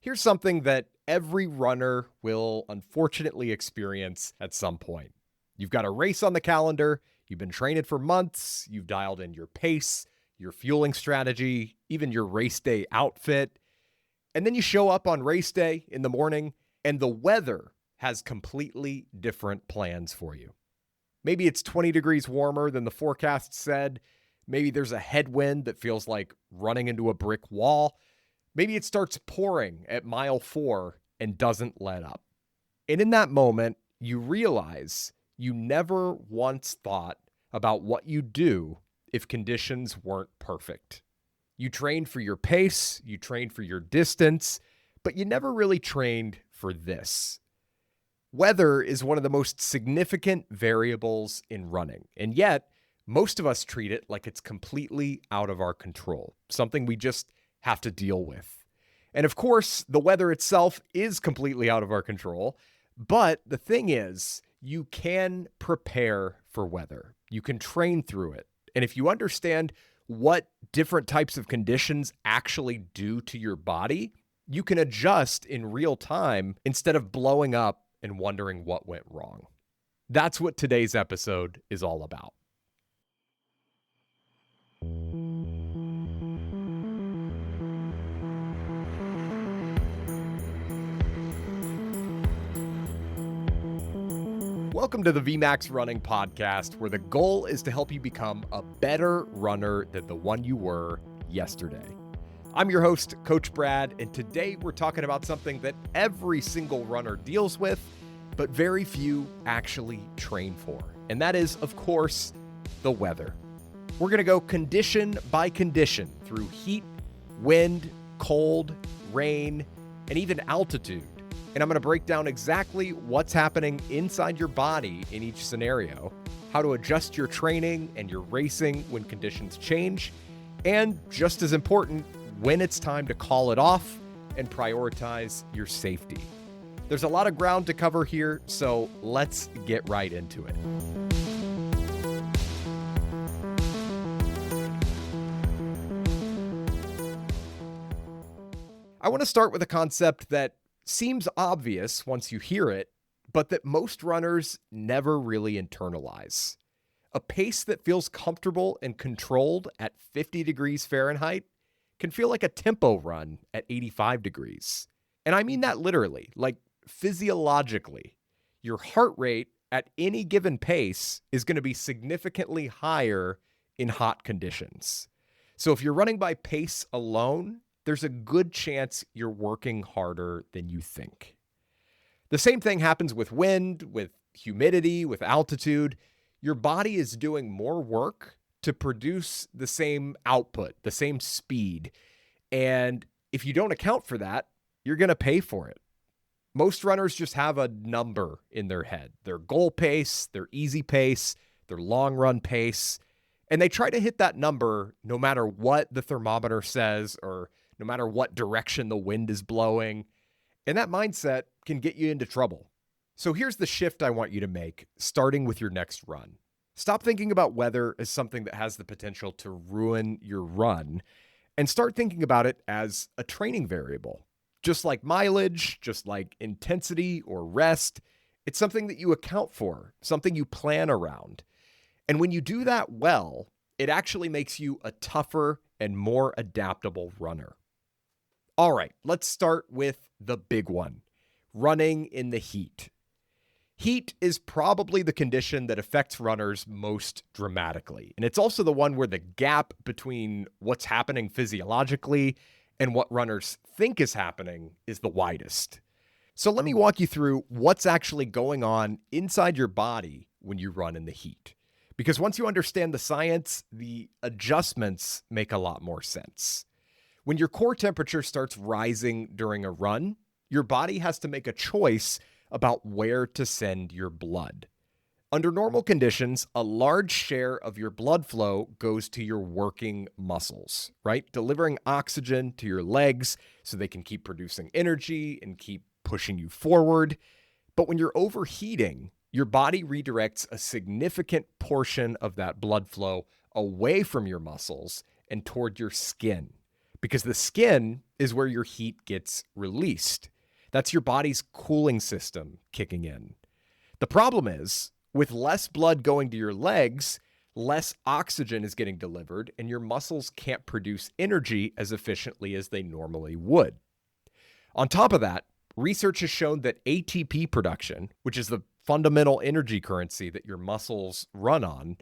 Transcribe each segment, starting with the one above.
Here's something that every runner will unfortunately experience at some point. You've got a race on the calendar, you've been training for months, you've dialed in your pace, your fueling strategy, even your race day outfit. And then you show up on race day in the morning and the weather has completely different plans for you. Maybe it's 20 degrees warmer than the forecast said. Maybe there's a headwind that feels like running into a brick wall. Maybe it starts pouring at mile 4 and doesn't let up. And in that moment, you realize you never once thought about what you'd do if conditions weren't perfect. You trained for your pace, you trained for your distance, but you never really trained for this. Weather is one of the most significant variables in running, and yet most of us treat it like it's completely out of our control, something we just have to deal with. And of course, the weather itself is completely out of our control, but the thing is, you can prepare for weather. You can train through it. And if you understand what different types of conditions actually do to your body, you can adjust in real time instead of blowing up and wondering what went wrong. That's what today's episode is all about. Welcome to the VMAX Running Podcast, where the goal is to help you become a better runner than the one you were yesterday. I'm your host, Coach Brad, and today we're talking about something that every single runner deals with, but very few actually train for. And that is, of course, the weather. We're going to go condition by condition through heat, wind, cold, rain, and even altitude. And I'm going to break down exactly what's happening inside your body in each scenario, how to adjust your training and your racing when conditions change, and just as important, when it's time to call it off and prioritize your safety. There's a lot of ground to cover here, so let's get right into it. I want to start with a concept that seems obvious once you hear it, but that most runners never really internalize. A pace that feels comfortable and controlled at 50 degrees Fahrenheit can feel like a tempo run at 85 degrees. And I mean that literally, like physiologically. Your heart rate at any given pace is going to be significantly higher in hot conditions. So if you're running by pace alone, there's a good chance you're working harder than you think. The same thing happens with wind, with humidity, with altitude. Your body is doing more work to produce the same output, the same speed. And if you don't account for that, you're going to pay for it. Most runners just have a number in their head, their goal pace, their easy pace, their long run pace. And they try to hit that number no matter what the thermometer says or no matter what direction the wind is blowing. And that mindset can get you into trouble. So here's the shift I want you to make, starting with your next run. Stop thinking about weather as something that has the potential to ruin your run, and start thinking about it as a training variable. Just like mileage, just like intensity or rest, it's something that you account for, something you plan around. And when you do that well, it actually makes you a tougher and more adaptable runner. All right, let's start with the big one, running in the heat. Heat is probably the condition that affects runners most dramatically. And it's also the one where the gap between what's happening physiologically and what runners think is happening is the widest. So let me walk you through what's actually going on inside your body when you run in the heat. Because once you understand the science, the adjustments make a lot more sense. When your core temperature starts rising during a run, your body has to make a choice about where to send your blood. Under normal conditions, a large share of your blood flow goes to your working muscles, right? Delivering oxygen to your legs so they can keep producing energy and keep pushing you forward. But when you're overheating, your body redirects a significant portion of that blood flow away from your muscles and toward your skin, because the skin is where your heat gets released. That's your body's cooling system kicking in. The problem is, with less blood going to your legs, less oxygen is getting delivered, and your muscles can't produce energy as efficiently as they normally would. On top of that, research has shown that ATP production, which is the fundamental energy currency that your muscles run on,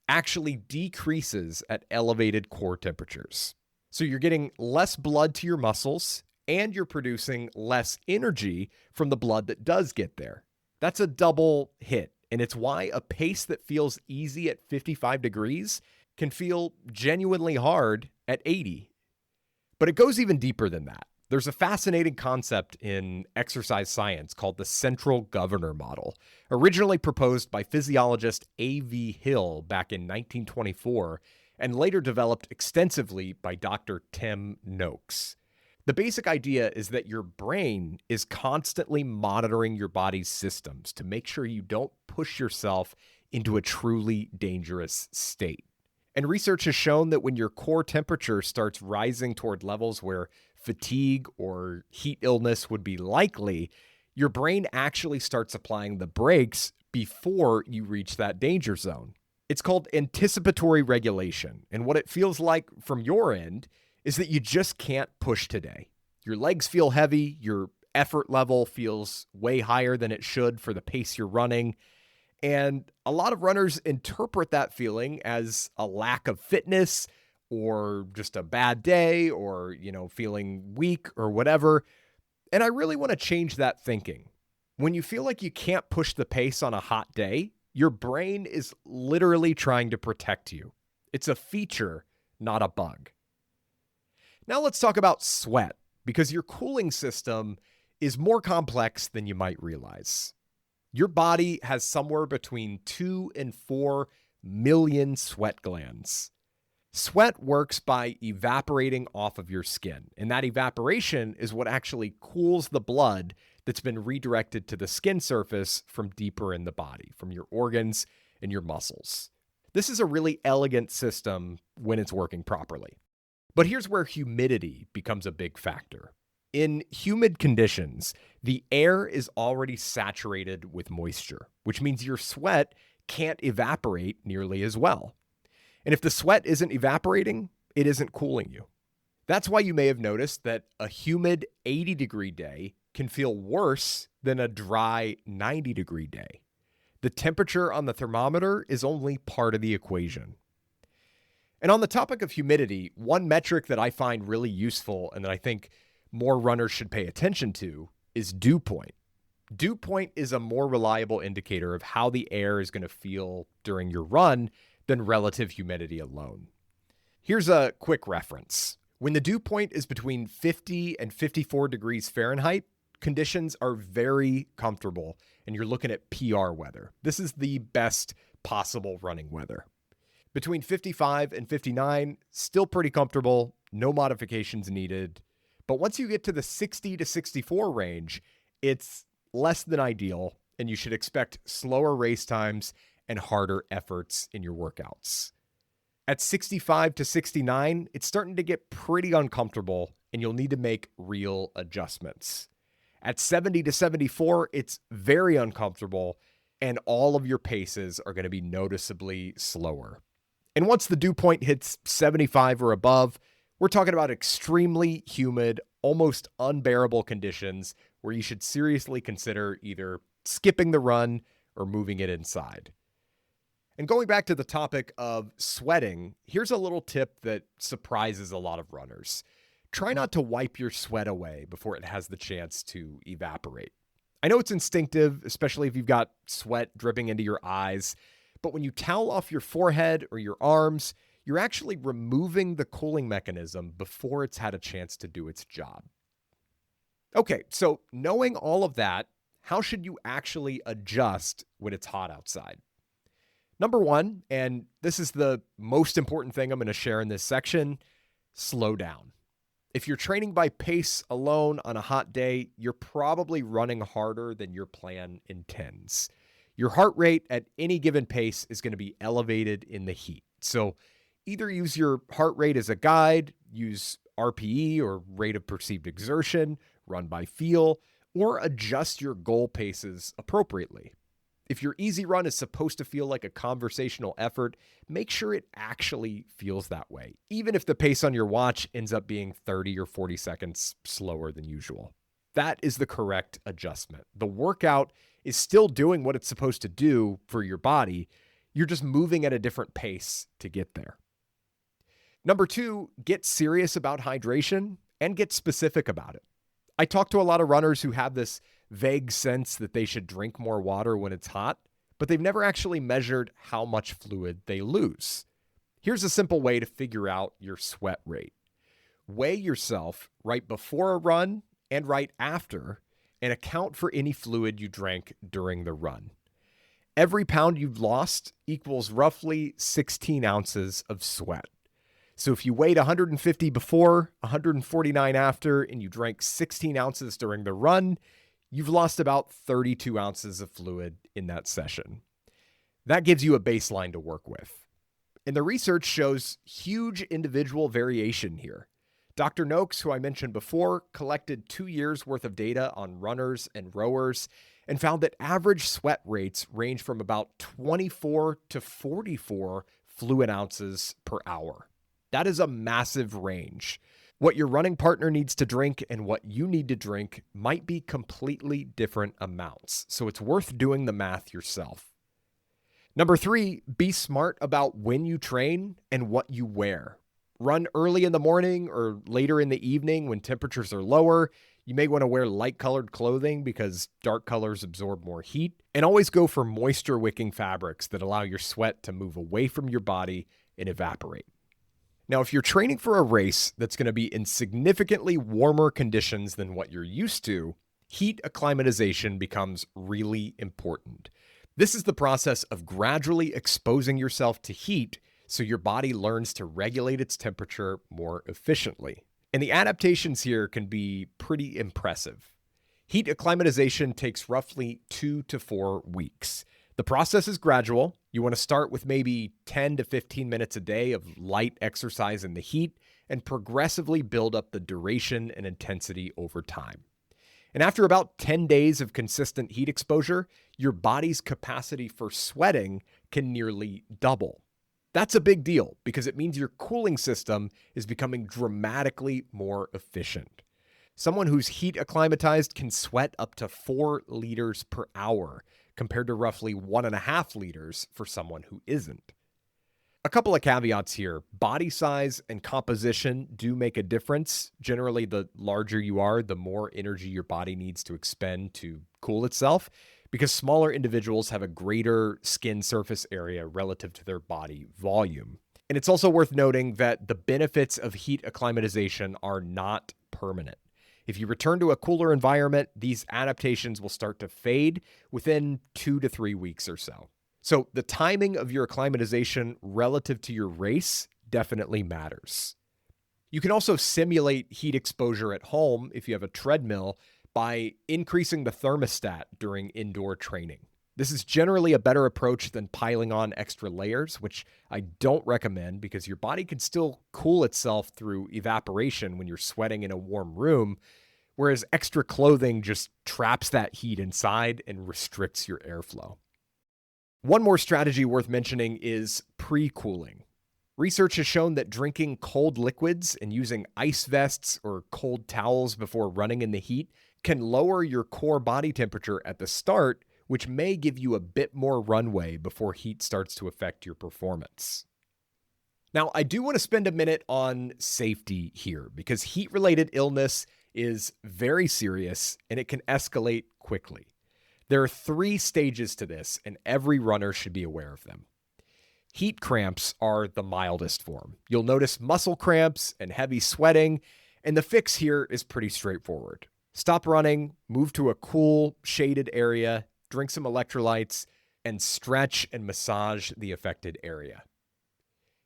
actually decreases at elevated core temperatures. So you're getting less blood to your muscles, and you're producing less energy from the blood that does get there. That's a double hit, and it's why a pace that feels easy at 55 degrees can feel genuinely hard at 80. But it goes even deeper than that. There's a fascinating concept in exercise science called the central governor model, originally proposed by physiologist A.V. Hill back in 1924 and later developed extensively by Dr. Tim Noakes. The basic idea is that your brain is constantly monitoring your body's systems to make sure you don't push yourself into a truly dangerous state. And research has shown that when your core temperature starts rising toward levels where fatigue or heat illness would be likely, your brain actually starts applying the brakes before you reach that danger zone. It's called anticipatory regulation, and what it feels like from your end is that you just can't push today. Your legs feel heavy, your effort level feels way higher than it should for the pace you're running, and a lot of runners interpret that feeling as a lack of fitness or just a bad day or, feeling weak or whatever. And I really want to change that thinking. When you feel like you can't push the pace on a hot day, your brain is literally trying to protect you. It's a feature, not a bug. Now let's talk about sweat, because your cooling system is more complex than you might realize. Your body has somewhere between 2 and 4 million sweat glands. Sweat works by evaporating off of your skin, and that evaporation is what actually cools the blood that's been redirected to the skin surface from deeper in the body, from your organs and your muscles. This is a really elegant system when it's working properly. But here's where humidity becomes a big factor. In humid conditions, the air is already saturated with moisture, which means your sweat can't evaporate nearly as well. And if the sweat isn't evaporating, it isn't cooling you. That's why you may have noticed that a humid 80-degree day can feel worse than a dry 90-degree day. The temperature on the thermometer is only part of the equation. And on the topic of humidity, one metric that I find really useful and that I think more runners should pay attention to is dew point. Dew point is a more reliable indicator of how the air is going to feel during your run than relative humidity alone. Here's a quick reference. When the dew point is between 50 and 54 degrees Fahrenheit, conditions are very comfortable, and you're looking at PR weather. This is the best possible running weather. Between 55 and 59, still pretty comfortable, no modifications needed. But once you get to the 60 to 64 range, it's less than ideal, and you should expect slower race times and harder efforts in your workouts. At 65 to 69, it's starting to get pretty uncomfortable, and you'll need to make real adjustments. At 70 to 74, it's very uncomfortable, and all of your paces are going to be noticeably slower. And once the dew point hits 75 or above, we're talking about extremely humid, almost unbearable conditions where you should seriously consider either skipping the run or moving it inside. And going back to the topic of sweating, here's a little tip that surprises a lot of runners. Try not to wipe your sweat away before it has the chance to evaporate. I know it's instinctive, especially if you've got sweat dripping into your eyes, but when you towel off your forehead or your arms, you're actually removing the cooling mechanism before it's had a chance to do its job. Okay, so knowing all of that, how should you actually adjust when it's hot outside? Number one, and this is the most important thing I'm going to share in this section, slow down. If you're training by pace alone on a hot day, you're probably running harder than your plan intends. Your heart rate at any given pace is going to be elevated in the heat. So either use your heart rate as a guide, use RPE or rate of perceived exertion, run by feel, or adjust your goal paces appropriately. If your easy run is supposed to feel like a conversational effort, make sure it actually feels that way, even if the pace on your watch ends up being 30 or 40 seconds slower than usual. That is the correct adjustment. The workout is still doing what it's supposed to do for your body. You're just moving at a different pace to get there. Number 2, get serious about hydration and get specific about it. I talk to a lot of runners who have this vague sense that they should drink more water when it's hot, but they've never actually measured how much fluid they lose. Here's a simple way to figure out your sweat rate. Weigh yourself right before a run and right after, and account for any fluid you drank during the run. Every pound you've lost equals roughly 16 ounces of sweat. So if you weighed 150 before, 149 after, and you drank 16 ounces during the run, you've lost about 32 ounces of fluid in that session. That gives you a baseline to work with. And the research shows huge individual variation here. Dr. Noakes, who I mentioned before, collected 2 years worth of data on runners and rowers and found that average sweat rates range from about 24 to 44 fluid ounces per hour. That is a massive range. What your running partner needs to drink and what you need to drink might be completely different amounts, so it's worth doing the math yourself. Number 3, be smart about when you train and what you wear. Run early in the morning or later in the evening when temperatures are lower. You may want to wear light-colored clothing because dark colors absorb more heat. And always go for moisture-wicking fabrics that allow your sweat to move away from your body and evaporate. Now, if you're training for a race that's going to be in significantly warmer conditions than what you're used to, heat acclimatization becomes really important. This is the process of gradually exposing yourself to heat so your body learns to regulate its temperature more efficiently. And the adaptations here can be pretty impressive. Heat acclimatization takes roughly 2 to 4 weeks. The process is gradual. You want to start with maybe 10 to 15 minutes a day of light exercise in the heat and progressively build up the duration and intensity over time. And after about 10 days of consistent heat exposure, your body's capacity for sweating can nearly double. That's a big deal because it means your cooling system is becoming dramatically more efficient. Someone who's heat acclimatized can sweat up to 4 liters per hour, compared to roughly 1.5 liters for someone who isn't. A couple of caveats here. Body size and composition do make a difference. Generally, the larger you are, the more energy your body needs to expend to cool itself, because smaller individuals have a greater skin surface area relative to their body volume. And it's also worth noting that the benefits of heat acclimatization are not permanent. If you return to a cooler environment, these adaptations will start to fade within 2 to 3 weeks or so. So the timing of your acclimatization relative to your race definitely matters. You can also simulate heat exposure at home if you have a treadmill by increasing the thermostat during indoor training. This is generally a better approach than piling on extra layers, which I don't recommend because your body can still cool itself through evaporation when you're sweating in a warm room, whereas extra clothing just traps that heat inside and restricts your airflow. One more strategy worth mentioning is pre-cooling. Research has shown that drinking cold liquids and using ice vests or cold towels before running in the heat can lower your core body temperature at the start, which may give you a bit more runway before heat starts to affect your performance. Now, I do want to spend a minute on safety here because heat-related illness is very serious and it can escalate quickly. There are 3 stages to this, and every runner should be aware of them. Heat cramps are the mildest form. You'll notice muscle cramps and heavy sweating, and the fix here is pretty straightforward. Stop running, move to a cool, shaded area, drink some electrolytes, and stretch and massage the affected area.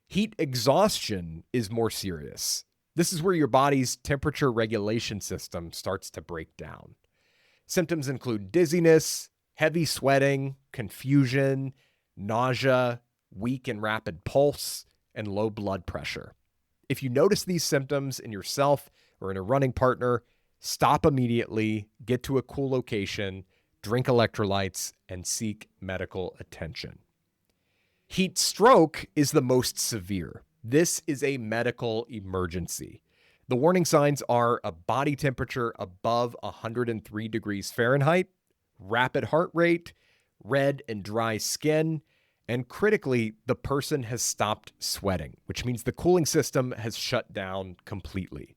Heat exhaustion is more serious. This is where your body's temperature regulation system starts to break down. Symptoms include dizziness, heavy sweating, confusion, nausea, weak and rapid pulse, and low blood pressure. If you notice these symptoms in yourself or in a running partner, stop immediately, get to a cool location, drink electrolytes, and seek medical attention. Heat stroke is the most severe. This is a medical emergency. The warning signs are a body temperature above 103 degrees Fahrenheit, rapid heart rate, red and dry skin, and critically, the person has stopped sweating, which means the cooling system has shut down completely.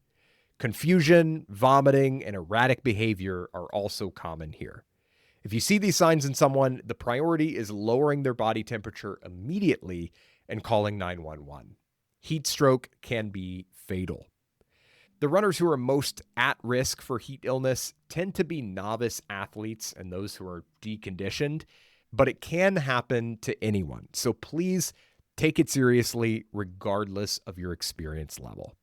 Confusion, vomiting, and erratic behavior are also common here. If you see these signs in someone, the priority is lowering their body temperature immediately and calling 911. Heat stroke can be fatal. The runners who are most at risk for heat illness tend to be novice athletes and those who are deconditioned, but it can happen to anyone. So please take it seriously regardless of your experience level.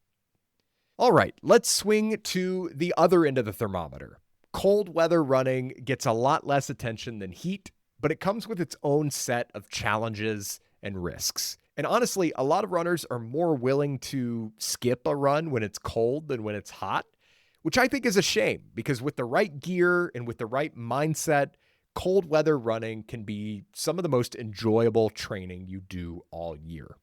All right, let's swing to the other end of the thermometer. Cold weather running gets a lot less attention than heat, but it comes with its own set of challenges and risks. And honestly, a lot of runners are more willing to skip a run when it's cold than when it's hot, which I think is a shame because with the right gear and with the right mindset, cold weather running can be some of the most enjoyable training you do all year.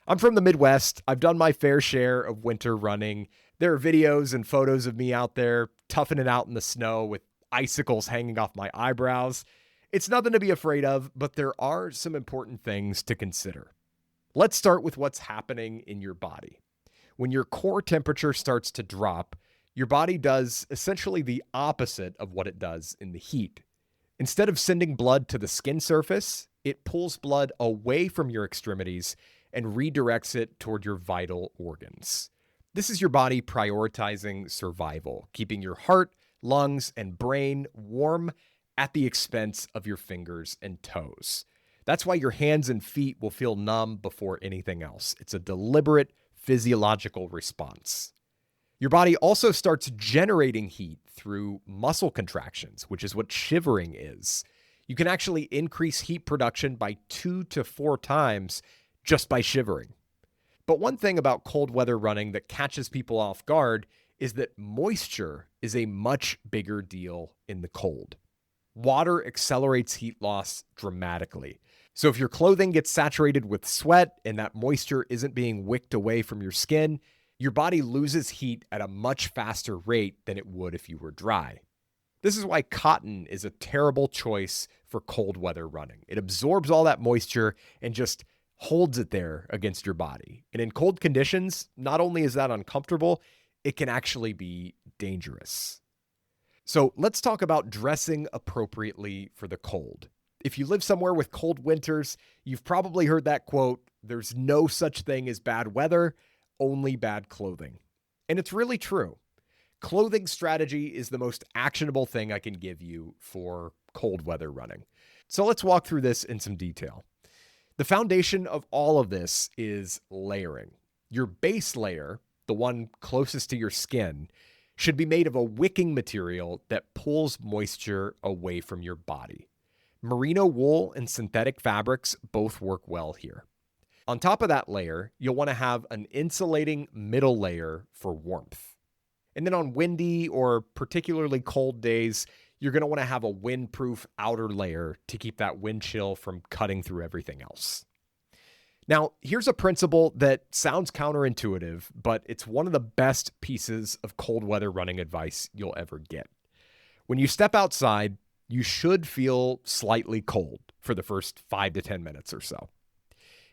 I'm from the Midwest. I've done my fair share of winter running. There are videos and photos of me out there toughing it out in the snow with icicles hanging off my eyebrows. It's nothing to be afraid of, but there are some important things to consider. Let's start with what's happening in your body. When your core temperature starts to drop, your body does essentially the opposite of what it does in the heat. Instead of sending blood to the skin surface, it pulls blood away from your extremities and redirects it toward your vital organs. This is your body prioritizing survival, keeping your heart, lungs, and brain warm at the expense of your fingers and toes. That's why your hands and feet will feel numb before anything else. It's a deliberate physiological response. Your body also starts generating heat through muscle contractions, which is what shivering is. You can actually increase heat production by 2 to 4 times just by shivering. But one thing about cold weather running that catches people off guard is that moisture is a much bigger deal in the cold. Water accelerates heat loss dramatically. So if your clothing gets saturated with sweat and that moisture isn't being wicked away from your skin, your body loses heat at a much faster rate than it would if you were dry. This is why cotton is a terrible choice for cold weather running. It absorbs all that moisture and just holds it there against your body. And in cold conditions, not only is that uncomfortable, it can actually be dangerous. So let's talk about dressing appropriately for the cold. If you live somewhere with cold winters, you've probably heard that quote, "There's no such thing as bad weather, only bad clothing." And it's really true. Clothing strategy is the most actionable thing I can give you for cold weather running. So let's walk through this in some detail. The foundation of all of this is layering. Your base layer, the one closest to your skin, should be made of a wicking material that pulls moisture away from your body. Merino wool and synthetic fabrics both work well here. On top of that layer, you'll want to have an insulating middle layer for warmth. And then on windy or particularly cold days, you're going to want to have a windproof outer layer to keep that wind chill from cutting through everything else. Now, here's a principle that sounds counterintuitive, but it's one of the best pieces of cold weather running advice you'll ever get. When you step outside, you should feel slightly cold for the first 5 to 10 minutes or so.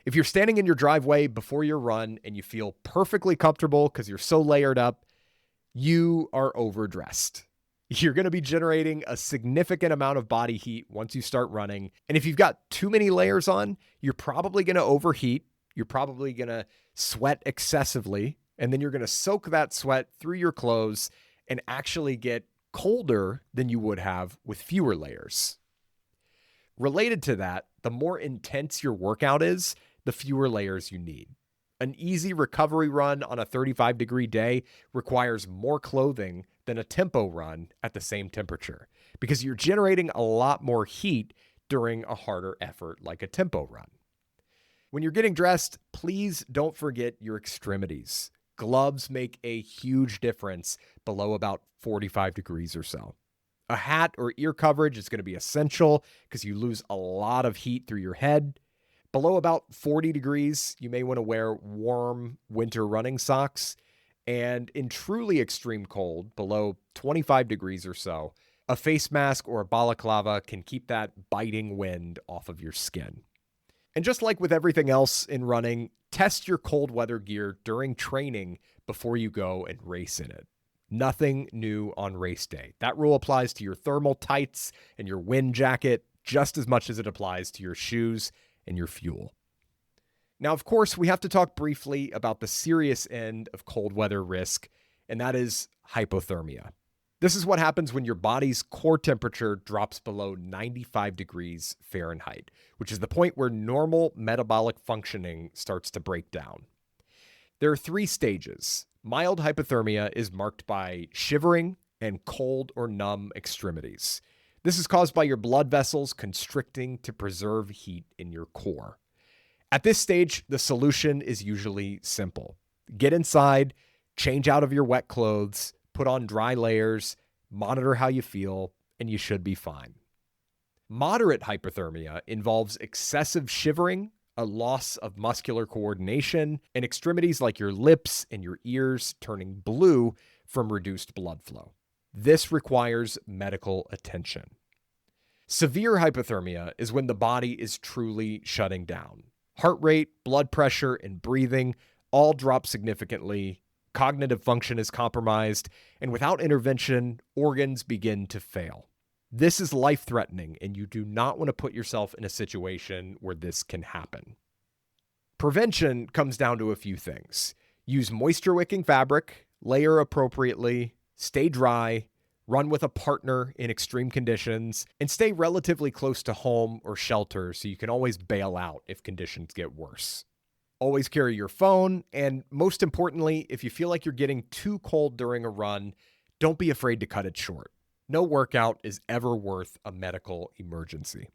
If you're standing in your driveway before your run and you feel perfectly comfortable because you're so layered up, you are overdressed. You're going to be generating a significant amount of body heat once you start running. And if you've got too many layers on, you're probably going to overheat. You're probably going to sweat excessively. And then you're going to soak that sweat through your clothes and actually get colder than you would have with fewer layers. Related to that, the more intense your workout is, the fewer layers you need. An easy recovery run on a 35-degree day requires more clothing than a tempo run at the same temperature because you're generating a lot more heat during a harder effort like a tempo run. When you're getting dressed, please don't forget your extremities. Gloves make a huge difference below about 45 degrees or so. A hat or ear coverage is going to be essential because you lose a lot of heat through your head. Below about 40 degrees, you may want to wear warm winter running socks. And in truly extreme cold, below 25 degrees or so, a face mask or a balaclava can keep that biting wind off of your skin. And just like with everything else in running, test your cold weather gear during training before you go and race in it. Nothing new on race day. That rule applies to your thermal tights and your wind jacket just as much as it applies to your shoes and your fuel. Now, of course, we have to talk briefly about the serious end of cold weather risk, and that is hypothermia. This is what happens when your body's core temperature drops below 95 degrees Fahrenheit, which is the point where normal metabolic functioning starts to break down. There are 3 stages. Mild hypothermia is marked by shivering and cold or numb extremities. This is caused by your blood vessels constricting to preserve heat in your core. At this stage, the solution is usually simple. Get inside, change out of your wet clothes, put on dry layers, monitor how you feel, and you should be fine. Moderate hypothermia involves excessive shivering, a loss of muscular coordination, and extremities like your lips and your ears turning blue from reduced blood flow. This requires medical attention. Severe hypothermia is when the body is truly shutting down. Heart rate, blood pressure, and breathing all drop significantly. Cognitive function is compromised, and without intervention, organs begin to fail. This is life-threatening, and you do not want to put yourself in a situation where this can happen. Prevention comes down to a few things. Use moisture-wicking fabric, layer appropriately, stay dry, run with a partner in extreme conditions, and stay relatively close to home or shelter so you can always bail out if conditions get worse. Always carry your phone, and most importantly, if you feel like you're getting too cold during a run, don't be afraid to cut it short. No workout is ever worth a medical emergency.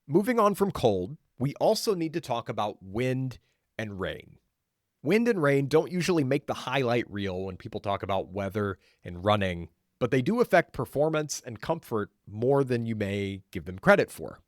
Moving on from cold, we also need to talk about wind and rain. Wind and rain don't usually make the highlight reel when people talk about weather and running, but they do affect performance and comfort more than you may give them credit for.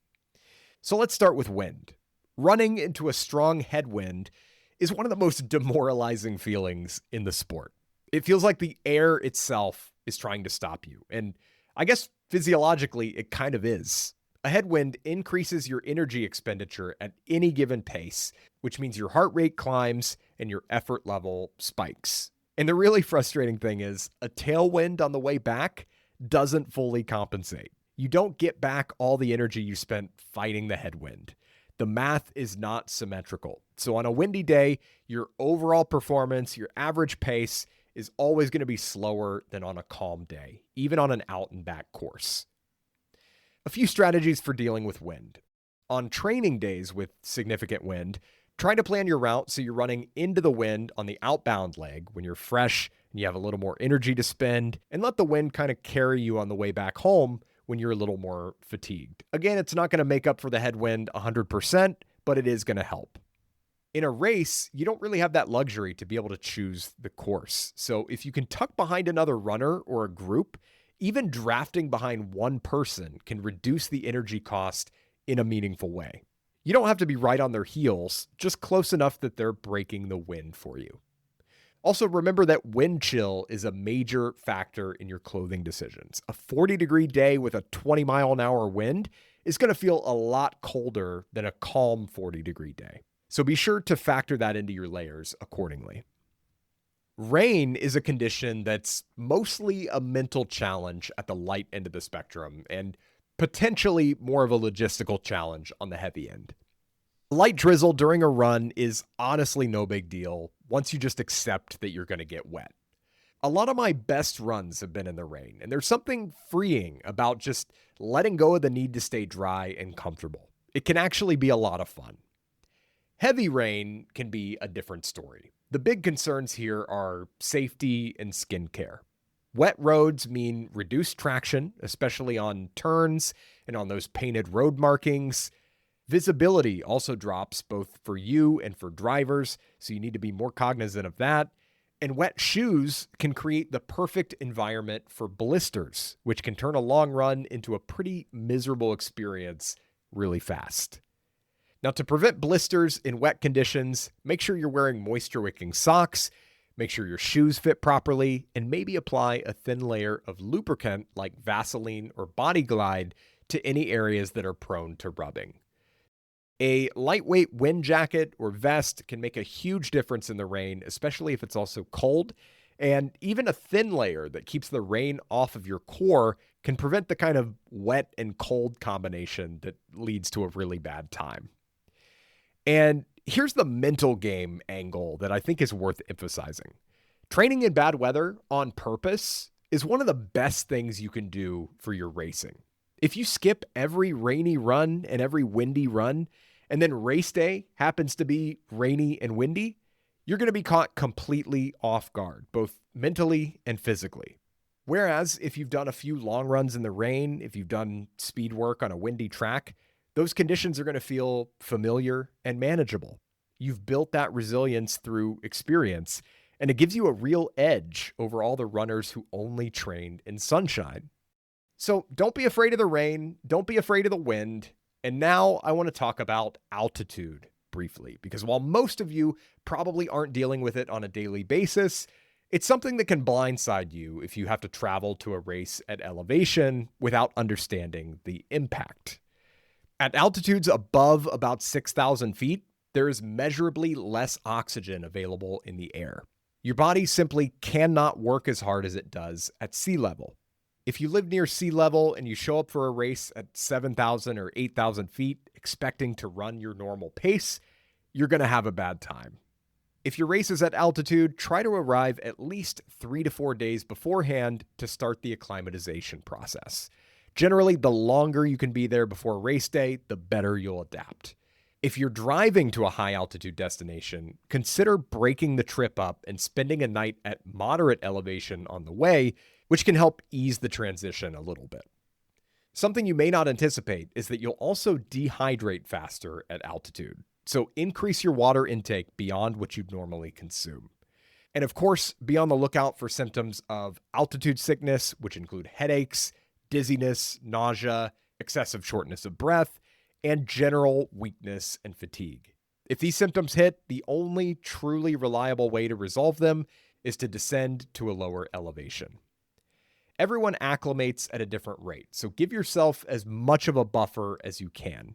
So let's start with wind. Running into a strong headwind is one of the most demoralizing feelings in the sport. It feels like the air itself is trying to stop you. And I guess physiologically, it kind of is. A headwind increases your energy expenditure at any given pace, which means your heart rate climbs and your effort level spikes. And the really frustrating thing is a tailwind on the way back doesn't fully compensate. You don't get back all the energy you spent fighting the headwind. The math is not symmetrical. So on a windy day, your overall performance, your average pace is always going to be slower than on a calm day, even on an out and back course. A few strategies for dealing with wind. On training days with significant wind, try to plan your route so you're running into the wind on the outbound leg when you're fresh and you have a little more energy to spend, and let the wind kind of carry you on the way back home when you're a little more fatigued. Again, it's not going to make up for the headwind 100%, but it is going to help. In a race, you don't really have that luxury to be able to choose the course. So if you can tuck behind another runner or a group, even drafting behind one person can reduce the energy cost in a meaningful way. You don't have to be right on their heels, just close enough that they're breaking the wind for you. Also, remember that wind chill is a major factor in your clothing decisions. A 40-degree day with a 20-mile-an-hour wind is going to feel a lot colder than a calm 40-degree day. So be sure to factor that into your layers accordingly. Rain is a condition that's mostly a mental challenge at the light end of the spectrum and potentially more of a logistical challenge on the heavy end. Light drizzle during a run is honestly no big deal once you just accept that you're going to get wet. A lot of my best runs have been in the rain, and there's something freeing about just letting go of the need to stay dry and comfortable. It can actually be a lot of fun. Heavy rain can be a different story. The big concerns here are safety and skincare. Wet roads mean reduced traction, especially on turns and on those painted road markings. Visibility also drops both for you and for drivers, so you need to be more cognizant of that. And wet shoes can create the perfect environment for blisters, which can turn a long run into a pretty miserable experience really fast. Now, to prevent blisters in wet conditions, make sure you're wearing moisture-wicking socks, make sure your shoes fit properly, and maybe apply a thin layer of lubricant like Vaseline or Body Glide to any areas that are prone to rubbing. A lightweight wind jacket or vest can make a huge difference in the rain, especially if it's also cold. And even a thin layer that keeps the rain off of your core can prevent the kind of wet and cold combination that leads to a really bad time. And here's the mental game angle that I think is worth emphasizing. Training in bad weather on purpose is one of the best things you can do for your racing. If you skip every rainy run and every windy run, and then race day happens to be rainy and windy, you're going to be caught completely off guard, both mentally and physically. Whereas if you've done a few long runs in the rain, if you've done speed work on a windy track, those conditions are going to feel familiar and manageable. You've built that resilience through experience, and it gives you a real edge over all the runners who only trained in sunshine. So don't be afraid of the rain, don't be afraid of the wind. And now I want to talk about altitude briefly, because while most of you probably aren't dealing with it on a daily basis, it's something that can blindside you if you have to travel to a race at elevation without understanding the impact. At altitudes above about 6,000 feet, there is measurably less oxygen available in the air. Your body simply cannot work as hard as it does at sea level. If you live near sea level and you show up for a race at 7,000 or 8,000 feet expecting to run your normal pace, you're going to have a bad time. If your race is at altitude, try to arrive at least 3 to 4 days beforehand to start the acclimatization process. Generally, the longer you can be there before race day, the better you'll adapt. If you're driving to a high altitude destination, consider breaking the trip up and spending a night at moderate elevation on the way, which can help ease the transition a little bit. Something you may not anticipate is that you'll also dehydrate faster at altitude. So increase your water intake beyond what you'd normally consume. And of course, be on the lookout for symptoms of altitude sickness, which include headaches, dizziness, nausea, excessive shortness of breath, and general weakness and fatigue. If these symptoms hit, the only truly reliable way to resolve them is to descend to a lower elevation. Everyone acclimates at a different rate, so give yourself as much of a buffer as you can.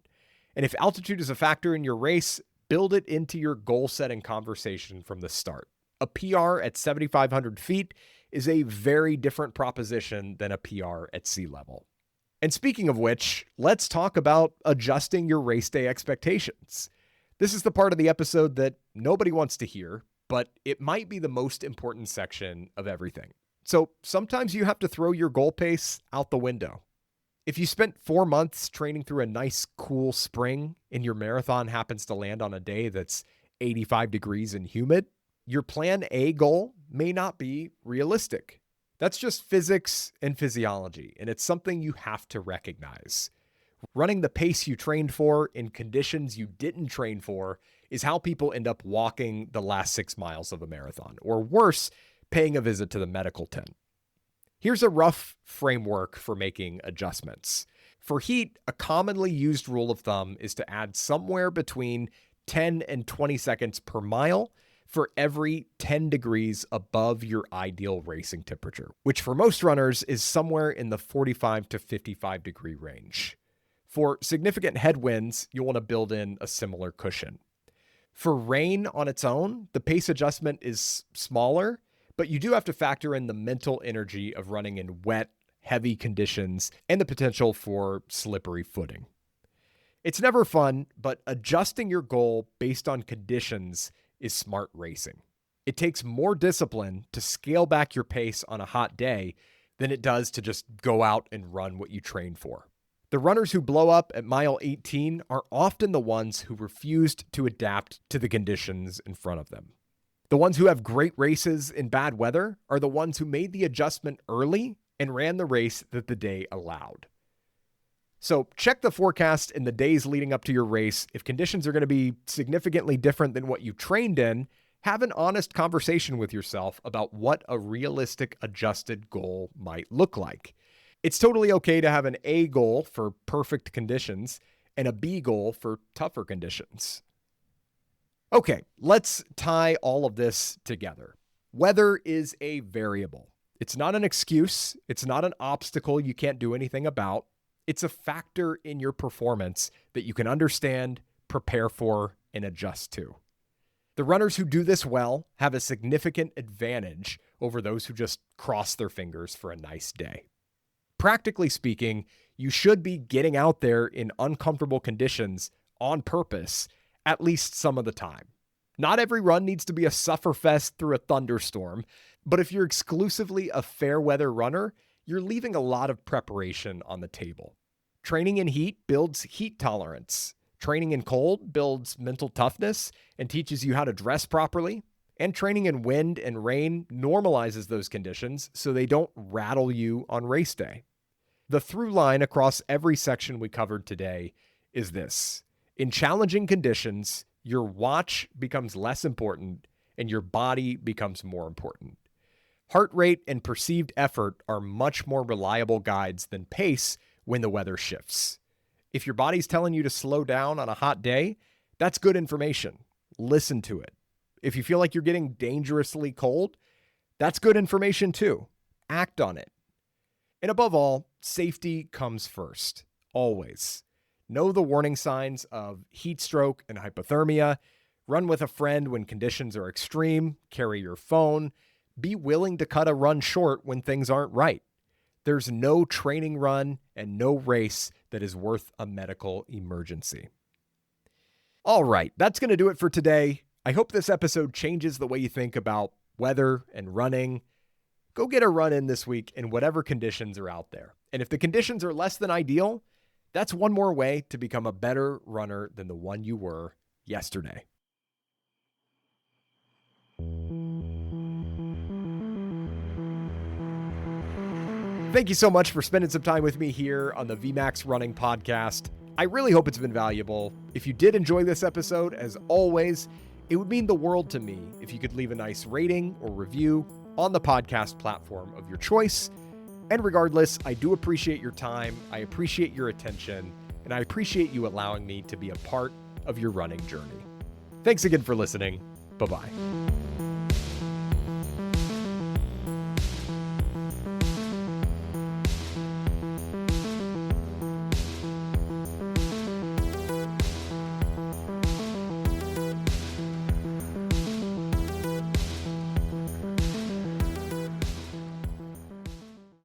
And if altitude is a factor in your race, build it into your goal-setting conversation from the start. A PR at 7,500 feet is a very different proposition than a PR at sea level. And speaking of which, let's talk about adjusting your race day expectations. This is the part of the episode that nobody wants to hear, but it might be the most important section of everything. So sometimes you have to throw your goal pace out the window. If you spent 4 months training through a nice, cool spring and your marathon happens to land on a day that's 85 degrees and humid, your plan A goal may not be realistic. That's just physics and physiology, and it's something you have to recognize. Running the pace you trained for in conditions you didn't train for is how people end up walking the last 6 miles of a marathon, or worse, paying a visit to the medical tent. Here's a rough framework for making adjustments. For heat, a commonly used rule of thumb is to add somewhere between 10 and 20 seconds per mile for every 10 degrees above your ideal racing temperature, which for most runners is somewhere in the 45 to 55 degree range. For significant headwinds, you'll want to build in a similar cushion. For rain on its own, the pace adjustment is smaller, but you do have to factor in the mental energy of running in wet, heavy conditions and the potential for slippery footing. It's never fun, but adjusting your goal based on conditions is smart racing. It takes more discipline to scale back your pace on a hot day than it does to just go out and run what you train for. The runners who blow up at mile 18 are often the ones who refused to adapt to the conditions in front of them. The ones who have great races in bad weather are the ones who made the adjustment early and ran the race that the day allowed. So check the forecast in the days leading up to your race. If conditions are going to be significantly different than what you trained in, have an honest conversation with yourself about what a realistic adjusted goal might look like. It's totally okay to have an A goal for perfect conditions and a B goal for tougher conditions. Okay, let's tie all of this together. Weather is a variable. It's not an excuse. It's not an obstacle you can't do anything about. It's a factor in your performance that you can understand, prepare for, and adjust to. The runners who do this well have a significant advantage over those who just cross their fingers for a nice day. Practically speaking, you should be getting out there in uncomfortable conditions on purpose at least some of the time. Not every run needs to be a sufferfest through a thunderstorm, but if you're exclusively a fair weather runner, you're leaving a lot of preparation on the table. Training in heat builds heat tolerance. Training in cold builds mental toughness and teaches you how to dress properly. And training in wind and rain normalizes those conditions so they don't rattle you on race day. The through line across every section we covered today is this. In challenging conditions, your watch becomes less important and your body becomes more important. Heart rate and perceived effort are much more reliable guides than pace when the weather shifts. If your body's telling you to slow down on a hot day, that's good information. Listen to it. If you feel like you're getting dangerously cold, that's good information too. Act on it. And above all, safety comes first, always. Know the warning signs of heat stroke and hypothermia. Run with a friend when conditions are extreme. Carry your phone. Be willing to cut a run short when things aren't right. There's no training run and no race that is worth a medical emergency. All right, that's going to do it for today. I hope this episode changes the way you think about weather and running. Go get a run in this week in whatever conditions are out there. And if the conditions are less than ideal, that's one more way to become a better runner than the one you were yesterday. Thank you so much for spending some time with me here on the VMAX Running Podcast. I really hope it's been valuable. If you did enjoy this episode, as always, it would mean the world to me if you could leave a nice rating or review on the podcast platform of your choice. And regardless, I do appreciate your time, I appreciate your attention, and I appreciate you allowing me to be a part of your running journey. Thanks again for listening. Bye-bye.